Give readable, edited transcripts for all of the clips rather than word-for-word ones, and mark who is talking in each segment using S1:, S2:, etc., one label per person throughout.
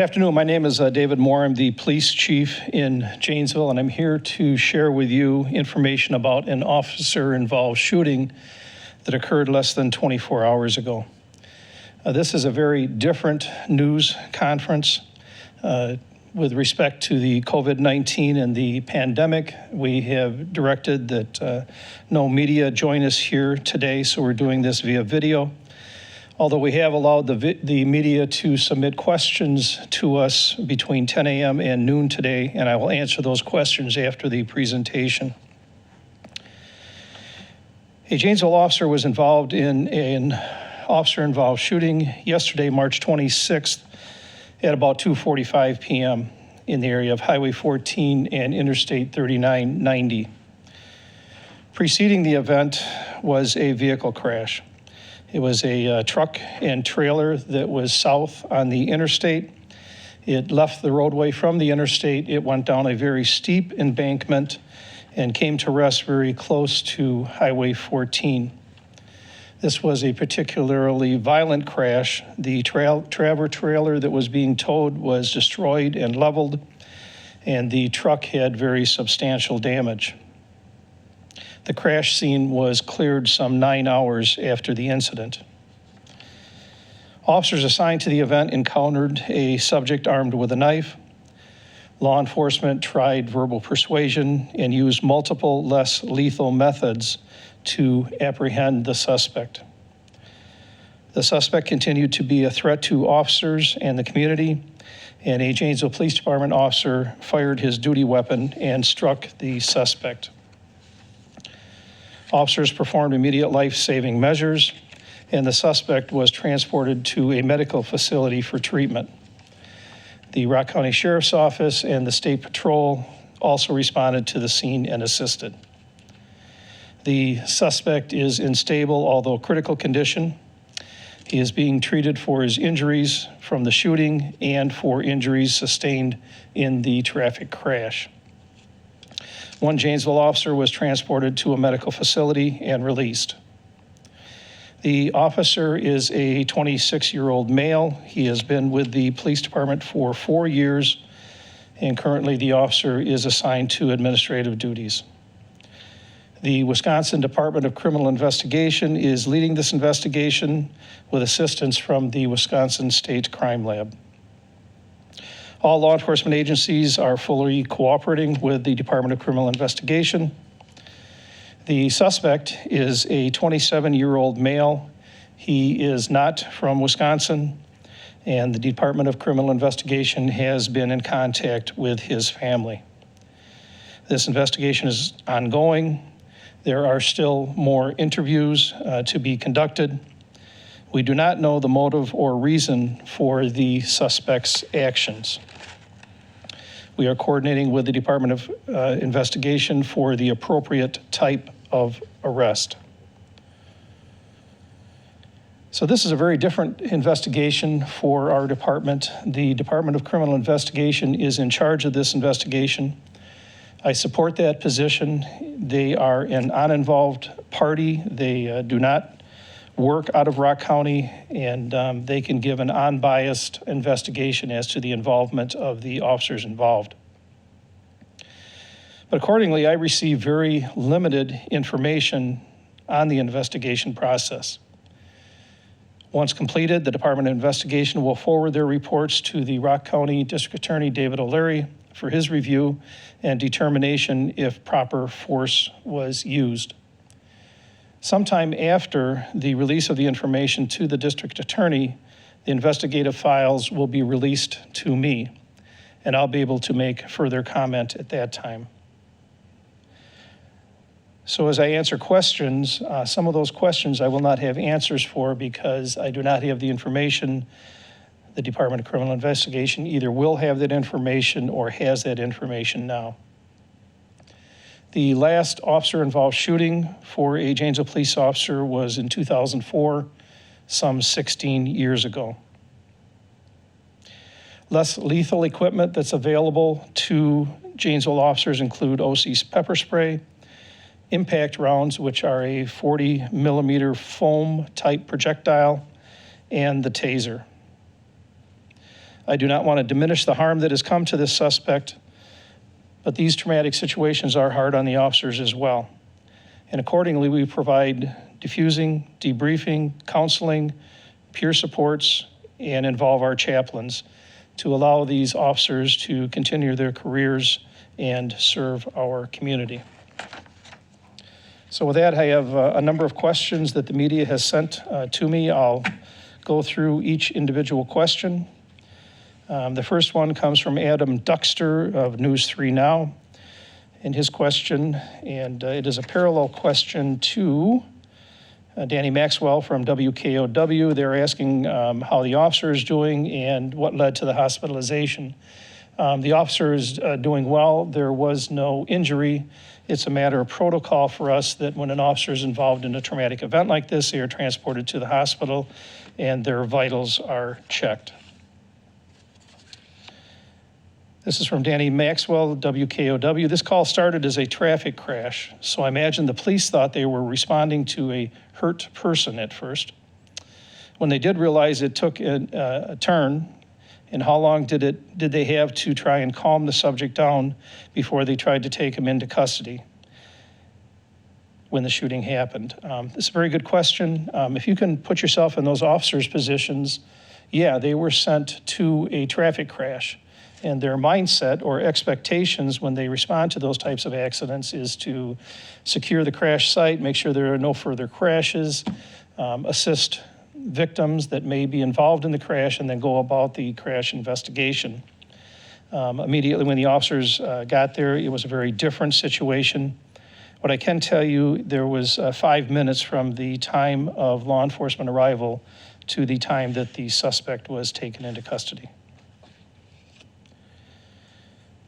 S1: Good afternoon. My name is David Moore. I'm the police chief in Janesville, and I'm here to share with you information about an officer-involved shooting that occurred less than 24 hours ago. This is a very different news conference with respect to the COVID-19 and the pandemic. We have directed that no media join us here today, so we're doing this via video. Although we have allowed the media to submit questions to us between 10 a.m. and noon today, and I will answer those questions after the presentation. A Janesville officer was involved in an officer-involved shooting yesterday, March 26th, at about 2:45 p.m. in the area of Highway 14 and Interstate 3990. Preceding the event was a vehicle crash. It was a truck and trailer that was south on the interstate. It left the roadway from the interstate. It went down a very steep embankment and came to rest very close to Highway 14. This was a particularly violent crash. The trailer that was being towed was destroyed and leveled, and the truck had very substantial damage. The crash scene was cleared some 9 hours after the incident. Officers assigned to the event encountered a subject armed with a knife. Law enforcement tried verbal persuasion and used multiple less lethal methods to apprehend the suspect. The suspect continued to be a threat to officers and the community, and a Janesville Police Department officer fired his duty weapon and struck the suspect. Officers performed immediate life-saving measures, and the suspect was transported to a medical facility for treatment. The Rock County Sheriff's Office and the State Patrol also responded to the scene and assisted. The suspect is in stable, although critical condition. He is being treated for his injuries from the shooting and for injuries sustained in the traffic crash. One Janesville officer was transported to a medical facility and released. The officer is a 26-year-old male. He has been with the police department for 4 years, and currently the officer is assigned to administrative duties. The Wisconsin Department of Criminal Investigation is leading this investigation with assistance from the Wisconsin State Crime Lab. All law enforcement agencies are fully cooperating with the Department of Criminal Investigation. The suspect is a 27-year-old male. He is not from Wisconsin, and the Department of Criminal Investigation has been in contact with his family. This investigation is ongoing. There are still more interviews to be conducted. We do not know the motive or reason for the suspect's actions. We are coordinating with the Department of Investigation for the appropriate type of arrest. So this is a very different investigation for our department. The Department of Criminal Investigation is in charge of this investigation. I support that position. They are an uninvolved party. They do not work out of Rock County, and they can give an unbiased investigation as to the involvement of the officers involved. But accordingly, I received very limited information on the investigation process. Once completed, the Department of Investigation will forward their reports to the Rock County District Attorney David O'Leary for his review and determination if proper force was used. Sometime after the release of the information to the district attorney, the investigative files will be released to me, and I'll be able to make further comment at that time. So as I answer questions, some of those questions I will not have answers for because I do not have the information. The Department of Criminal Investigation either will have that information or has that information now. The last officer-involved shooting for a Janesville police officer was in 2004, some 16 years ago. Less lethal equipment that's available to Janesville officers include OC's pepper spray, impact rounds, which are a 40 millimeter foam type projectile, and the taser. I do not want to diminish the harm that has come to this suspect, but these traumatic situations are hard on the officers as well. And accordingly, we provide diffusing, debriefing, counseling, peer supports, and involve our chaplains to allow these officers to continue their careers and serve our community. So with that, I have a number of questions that the media has sent to me. I'll go through each individual question. The first one comes from Adam Duxter of News 3 Now. And his question, and it is a parallel question to Danny Maxwell from WKOW. They're asking how the officer is doing and what led to the hospitalization. The officer is doing well. There was no injury. It's a matter of protocol for us that when an officer is involved in a traumatic event like this, they are transported to the hospital and their vitals are checked. This is from Danny Maxwell, WKOW. This call started as a traffic crash, so I imagine the police thought they were responding to a hurt person at first. When they did realize it took a turn, and how long did they have to try and calm the subject down before they tried to take him into custody when the shooting happened? This is a very good question. If you can put yourself in those officers' positions, yeah, they were sent to a traffic crash. And their mindset or expectations when they respond to those types of accidents is to secure the crash site, make sure there are no further crashes, assist victims that may be involved in the crash, and then go about the crash investigation. Immediately when the officers got there, it was a very different situation. What I can tell you, there was 5 minutes from the time of law enforcement arrival to the time that the suspect was taken into custody.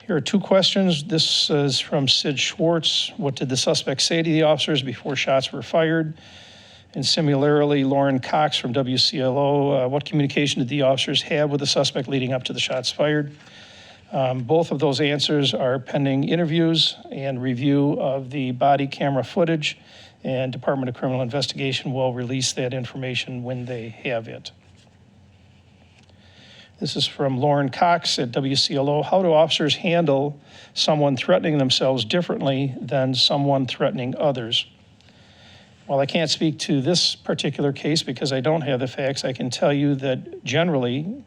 S1: Here are two questions. This is from Sid Schwartz. What did the suspect say to the officers before shots were fired? And similarly, Lauren Cox from WCLO, what communication did the officers have with the suspect leading up to the shots fired? Both of those answers are pending interviews and review of the body camera footage, and Department of Criminal Investigation will release that information when they have it. This is from Lauren Cox at WCLO. How do officers handle someone threatening themselves differently than someone threatening others? While I can't speak to this particular case because I don't have the facts, I can tell you that generally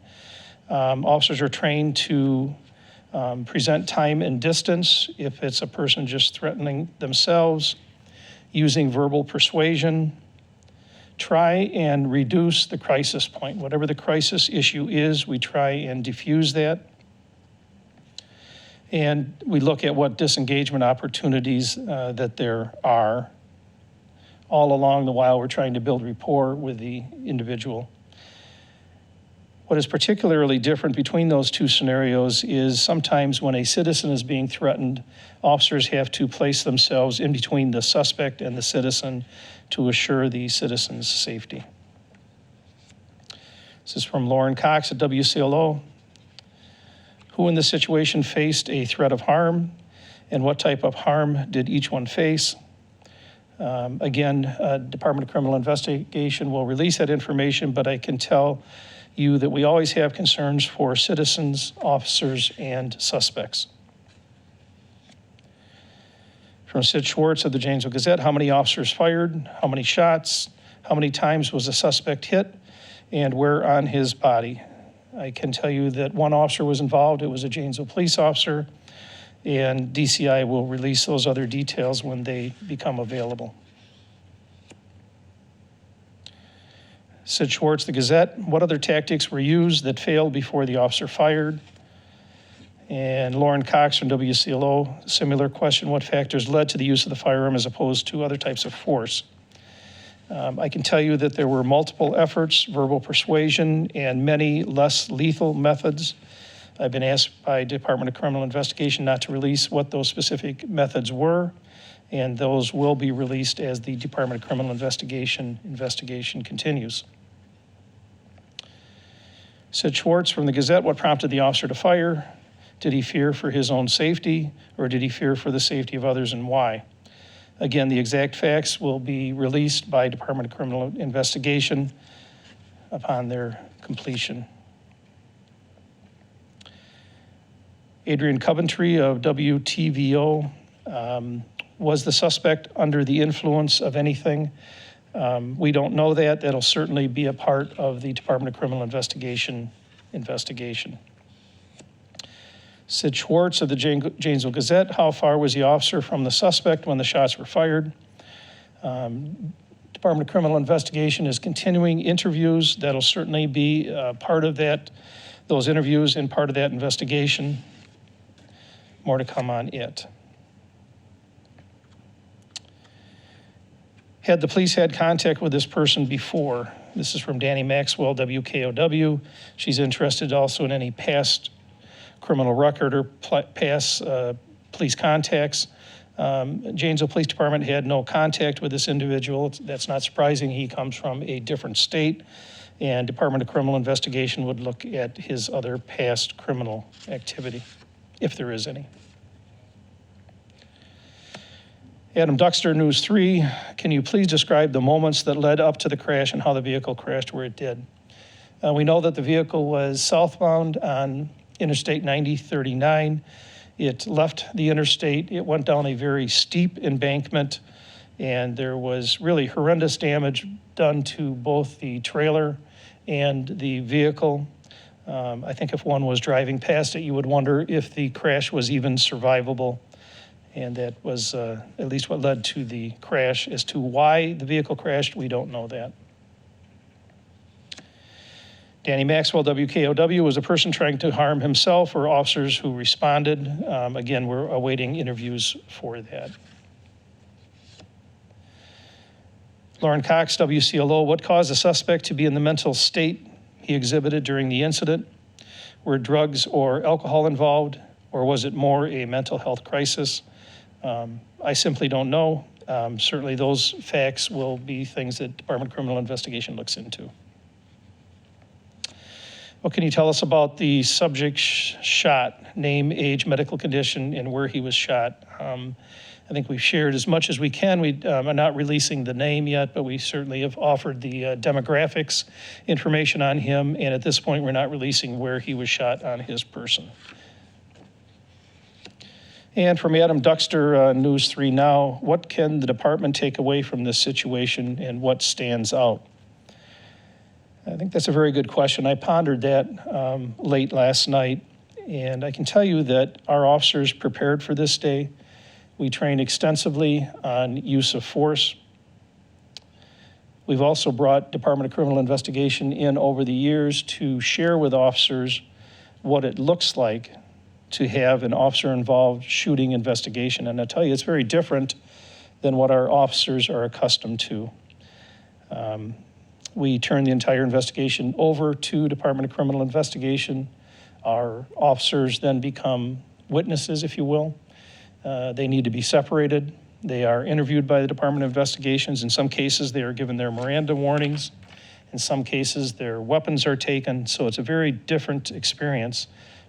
S1: officers are trained to present time and distance if it's a person just threatening themselves, using verbal persuasion. Try and reduce the crisis point. Whatever the crisis issue is, we try and diffuse that. And we look at what disengagement opportunities that there are. All along the while, we're trying to build rapport with the individual. What is particularly different between those two scenarios is sometimes when a citizen is being threatened, officers have to place themselves in between the suspect and the citizen to assure the citizen's safety. This is from Lauren Cox at WCLO. Who in this situation faced a threat of harm, and what type of harm did each one face? Again, Department of Criminal Investigation will release that information, but I can tell you that we always have concerns for citizens, officers, and suspects. From Sid Schwartz of the Janesville Gazette, how many officers fired, how many shots, how many times was the suspect hit, and where on his body? I can tell you that one officer was involved. It was a Janesville police officer, and DCI will release those other details when they become available. Sid Schwartz, the Gazette, what other tactics were used that failed before the officer fired? And Lauren Cox from WCLO, similar question, what factors led to the use of the firearm as opposed to other types of force? I can tell you that there were multiple efforts, verbal persuasion, and many less lethal methods. I've been asked by Department of Criminal Investigation not to release what those specific methods were, and those will be released as the Department of Criminal Investigation continues. Sid Schwartz from the Gazette, what prompted the officer to fire? Did he fear for his own safety, or did he fear for the safety of others, and why? Again, the exact facts will be released by Department of Criminal Investigation upon their completion. Adrian Coventry of WTVO. Was the suspect under the influence of anything? We don't know that. That'll certainly be a part of the Department of Criminal investigation. Sid Schwartz of the Janesville Gazette, how far was the officer from the suspect when the shots were fired? Department of Criminal Investigation is continuing interviews. That'll certainly be part of those interviews and part of that investigation. More to come on it. Had the police had contact with this person before? This is from Danny Maxwell, WKOW. She's interested also in any past criminal record or past police contacts. Janesville Police Department had no contact with this individual. That's not surprising. He comes from a different state, and Department of Criminal Investigation would look at his other past criminal activity, if there is any. Adam Duxter, News 3, can you please describe the moments that led up to the crash and how the vehicle crashed where it did? We know that the vehicle was southbound on Interstate 9039. It left the interstate. It went down a very steep embankment, and there was really horrendous damage done to both the trailer and the vehicle. I think if one was driving past it, you would wonder if the crash was even survivable. And that was at least what led to the crash. As to why the vehicle crashed, we don't know that. Danny Maxwell, WKOW, was a person trying to harm himself or officers who responded. Again, we're awaiting interviews for that. Lauren Cox, WCLO, what caused the suspect to be in the mental state he exhibited during the incident? Were drugs or alcohol involved, or was it more a mental health crisis? I simply don't know. Certainly those facts will be things that Department of Criminal Investigation looks into. What can you tell us about the subject shot, name, age, medical condition, and where he was shot? I think we've shared as much as we can. We are not releasing the name yet, but we certainly have offered the demographics information on him, and at this point we're not releasing where he was shot on his person. And from Adam Duxter, News 3 Now, what can the department take away from this situation and what stands out? I think that's a very good question. I pondered that late last night, and I can tell you that our officers prepared for this day. We trained extensively on use of force. We've also brought Department of Criminal Investigation in over the years to share with officers what it looks like to have an officer-involved shooting investigation. And I tell you, it's very different than what our officers are accustomed to. We turn the entire investigation over to Department of Criminal Investigation. Our officers then become witnesses, if you will. They need to be separated. They are interviewed by the Department of Investigations. In some cases, they are given their Miranda warnings. In some cases, their weapons are taken. So it's a very different experience.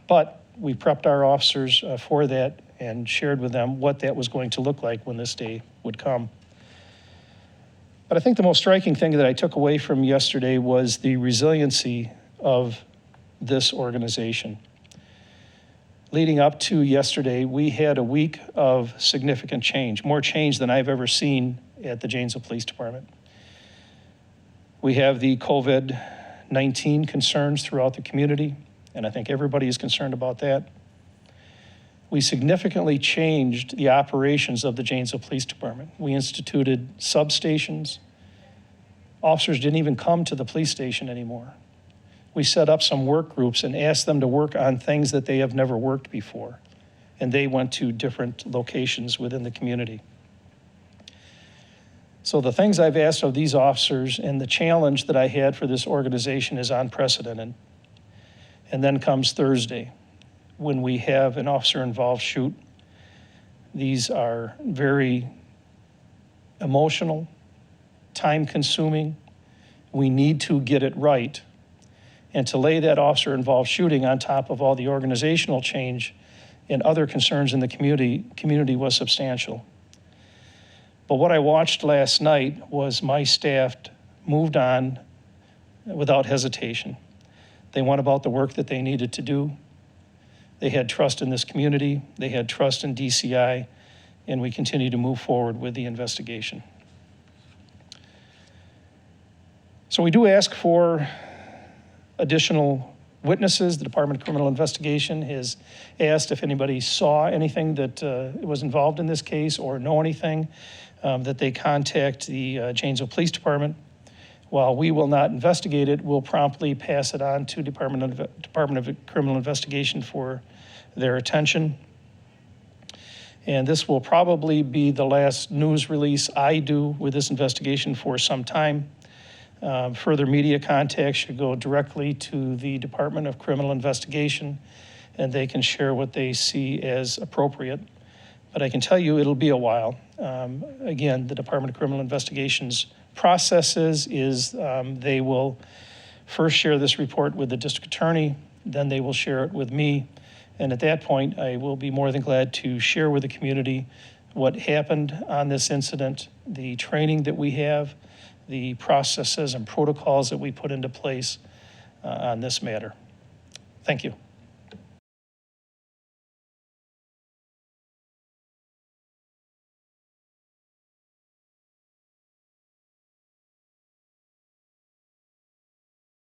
S1: But we prepped our officers for that and shared with them what that was going to look like when this day would come. But I think the most striking thing that I took away from yesterday was the resiliency of this organization. Leading up to yesterday, we had a week of significant change, more change than I've ever seen at the Janesville Police Department. We have the COVID-19 concerns throughout the community, and I think everybody is concerned about that. We significantly changed the operations of the Janesville Police Department. We instituted substations. Officers didn't even come to the police station anymore. We set up some work groups and asked them to work on things that they have never worked before. And they went to different locations within the community. So the things I've asked of these officers and the challenge that I had for this organization is unprecedented. And then comes Thursday, when we have an officer-involved shoot. These are very emotional, time-consuming. We need to get it right. And to lay that officer-involved shooting on top of all the organizational change and other concerns in the community was substantial. But what I watched last night was my staff moved on without hesitation. They went about the work that they needed to do. They had trust in this community, they had trust in DCI, and we continue to move forward with the investigation. So we do ask for additional witnesses. The Department of Criminal Investigation has asked if anybody saw anything that was involved in this case or know anything, that they contact the Janesville Police Department. While we will not investigate it, we'll promptly pass it on to Department of Criminal Investigation for their attention. And this will probably be the last news release I do with this investigation for some time. Further media contacts should go directly to the Department of Criminal Investigation, and they can share what they see as appropriate. But I can tell you it'll be a while. Again, the Department of Criminal Investigation's processes is they will first share this report with the district attorney, then they will share it with me. And at that point, I will be more than glad to share with the community what happened on this incident, the training that we have, the processes and protocols that we put into place on this matter. Thank you.